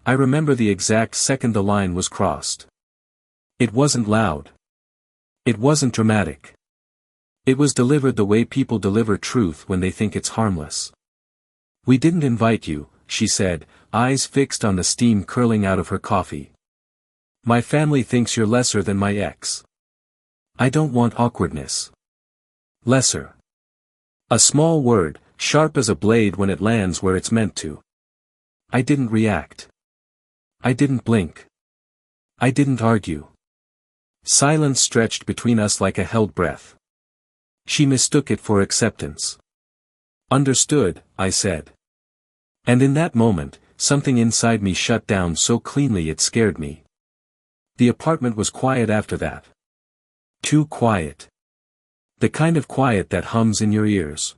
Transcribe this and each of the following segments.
I remember the exact second the line was crossed. It wasn't loud. It wasn't dramatic. It was delivered the way people deliver truth when they think it's harmless. "We didn't invite you," she said, eyes fixed on the steam curling out of her coffee. "My family thinks you're lesser than my ex. I don't want awkwardness." Lesser. A small word, sharp as a blade when it lands where it's meant to. I didn't react. I didn't blink. I didn't argue. Silence stretched between us like a held breath. She mistook it for acceptance. "Understood," I said. And in that moment, something inside me shut down so cleanly it scared me. The apartment was quiet after that. Too quiet. The kind of quiet that hums in your ears.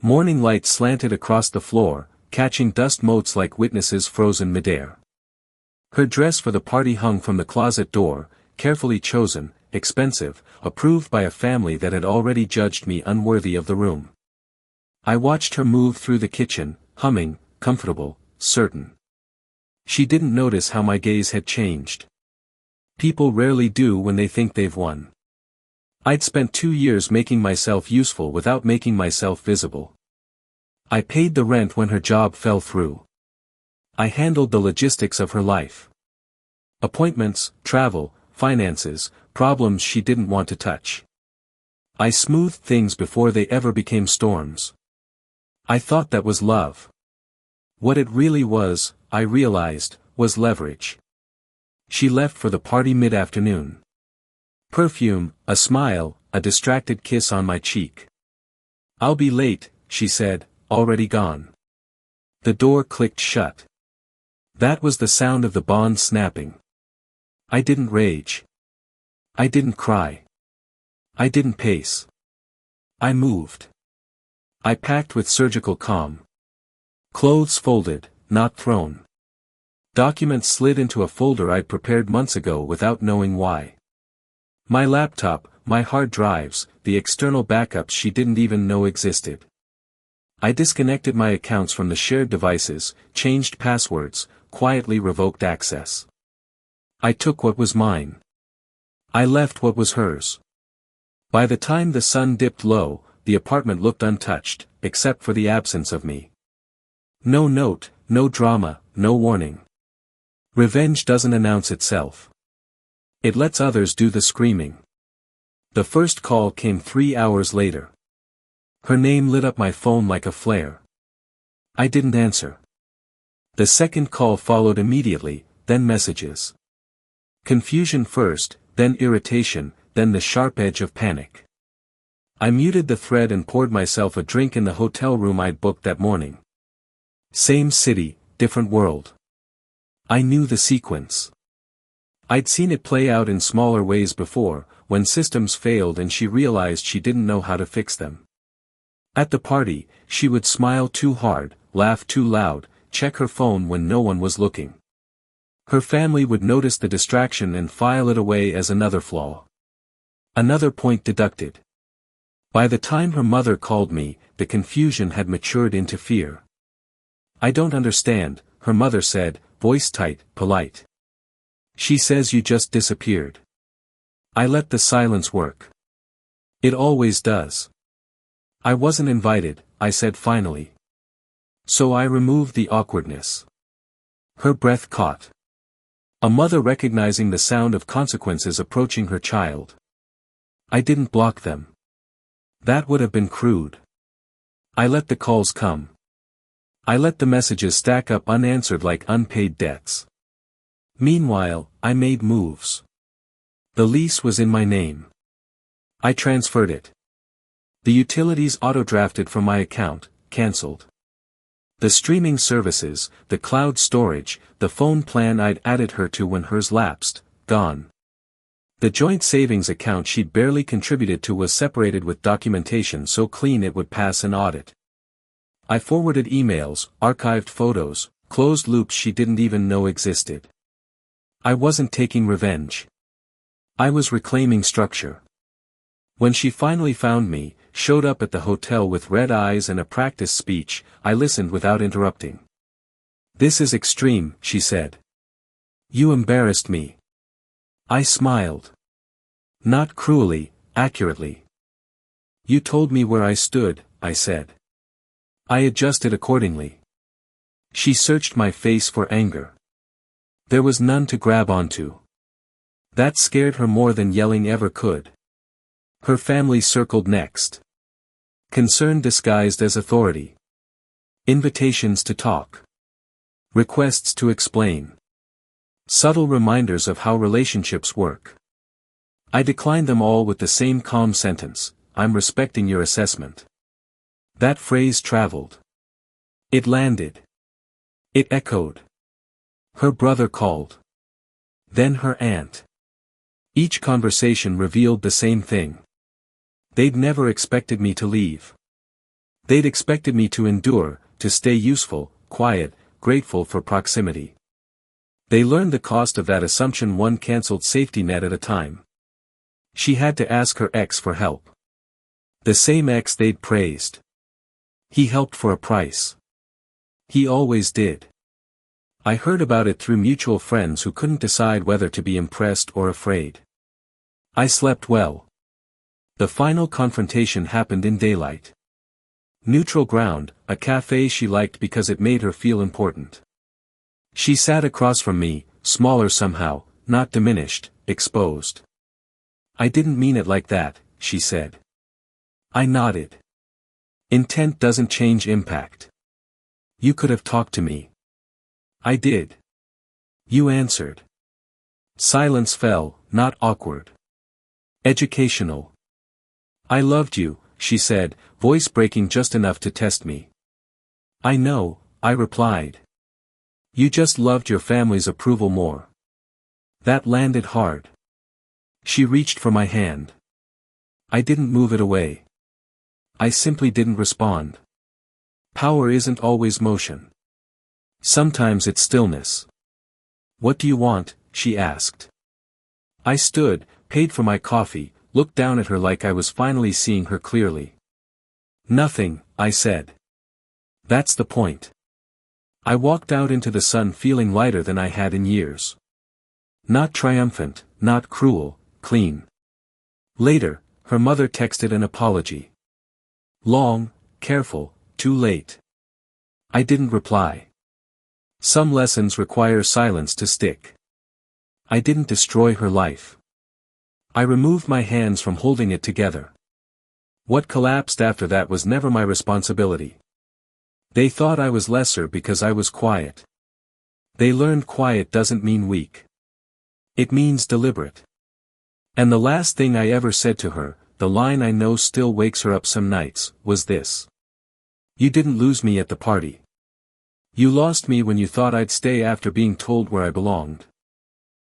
Morning light slanted across the floor, catching dust motes like witnesses frozen midair. Her dress for the party hung from the closet door, carefully chosen, expensive, approved by a family that had already judged me unworthy of the room. I watched her move through the kitchen, humming, comfortable, certain. She didn't notice how my gaze had changed. People rarely do when they think they've won. I'd spent 2 years making myself useful without making myself visible. I paid the rent when her job fell through. I handled the logistics of her life. Appointments, travel, finances, problems she didn't want to touch. I smoothed things before they ever became storms. I thought that was love. What it really was, I realized, was leverage. She left for the party mid-afternoon. Perfume, a smile, a distracted kiss on my cheek. "I'll be late," she said, already gone. The door clicked shut. That was the sound of the bond snapping. I didn't rage. I didn't cry. I didn't pace. I moved. I packed with surgical calm. Clothes folded, not thrown. Documents slid into a folder I'd prepared months ago without knowing why. My laptop, my hard drives, the external backups she didn't even know existed. I disconnected my accounts from the shared devices, changed passwords, quietly revoked access. I took what was mine. I left what was hers. By the time the sun dipped low, the apartment looked untouched, except for the absence of me. No note, no drama, no warning. Revenge doesn't announce itself. It lets others do the screaming. The first call came 3 hours later. Her name lit up my phone like a flare. I didn't answer. The second call followed immediately, then messages. Confusion first, then irritation, then the sharp edge of panic. I muted the thread and poured myself a drink in the hotel room I'd booked that morning. Same city, different world. I knew the sequence. I'd seen it play out in smaller ways before, when systems failed and she realized she didn't know how to fix them. At the party, she would smile too hard, laugh too loud, check her phone when no one was looking. Her family would notice the distraction and file it away as another flaw. Another point deducted. By the time her mother called me, the confusion had matured into fear. "I don't understand," her mother said, voice tight, polite. "She says you just disappeared." I let the silence work. It always does. "I wasn't invited," I said finally. So I removed the awkwardness. Her breath caught. A mother recognizing the sound of consequences approaching her child. I didn't block them. That would have been crude. I let the calls come. I let the messages stack up unanswered like unpaid debts. Meanwhile, I made moves. The lease was in my name. I transferred it. The utilities auto-drafted from my account, cancelled. The streaming services, the cloud storage, the phone plan I'd added her to when hers lapsed, gone. The joint savings account she'd barely contributed to was separated with documentation so clean it would pass an audit. I forwarded emails, archived photos, closed loops she didn't even know existed. I wasn't taking revenge. I was reclaiming structure. When she finally found me, showed up at the hotel with red eyes and a practice speech, I listened without interrupting. This is extreme, she said. You embarrassed me. I smiled. Not cruelly, accurately. You told me where I stood, I said. I adjusted accordingly. She searched my face for anger. There was none to grab onto. That scared her more than yelling ever could. Her family circled next. Concern disguised as authority. Invitations to talk. Requests to explain. Subtle reminders of how relationships work. I declined them all with the same calm sentence, I'm respecting your assessment. That phrase traveled. It landed. It echoed. Her brother called. Then her aunt. Each conversation revealed the same thing. They'd never expected me to leave. They'd expected me to endure, to stay useful, quiet, grateful for proximity. They learned the cost of that assumption, one cancelled safety net at a time. She had to ask her ex for help. The same ex they'd praised. He helped for a price. He always did. I heard about it through mutual friends who couldn't decide whether to be impressed or afraid. I slept well. The final confrontation happened in daylight. Neutral ground, a cafe she liked because it made her feel important. She sat across from me, smaller somehow, not diminished, exposed. I didn't mean it like that, she said. I nodded. Intent doesn't change impact. You could have talked to me. I did. You answered. Silence fell, not awkward. Educational. I loved you, she said, voice breaking just enough to test me. I know, I replied. You just loved your family's approval more. That landed hard. She reached for my hand. I didn't move it away. I simply didn't respond. Power isn't always motion. Sometimes it's stillness. What do you want? She asked. I stood, paid for my coffee, looked down at her like I was finally seeing her clearly. Nothing, I said. That's the point. I walked out into the sun feeling lighter than I had in years. Not triumphant, not cruel, clean. Later, her mother texted an apology. Long, careful, too late. I didn't reply. Some lessons require silence to stick. I didn't destroy her life. I removed my hands from holding it together. What collapsed after that was never my responsibility. They thought I was lesser because I was quiet. They learned quiet doesn't mean weak. It means deliberate. And the last thing I ever said to her, the line I know still wakes her up some nights, was this. You didn't lose me at the party. You lost me when you thought I'd stay after being told where I belonged.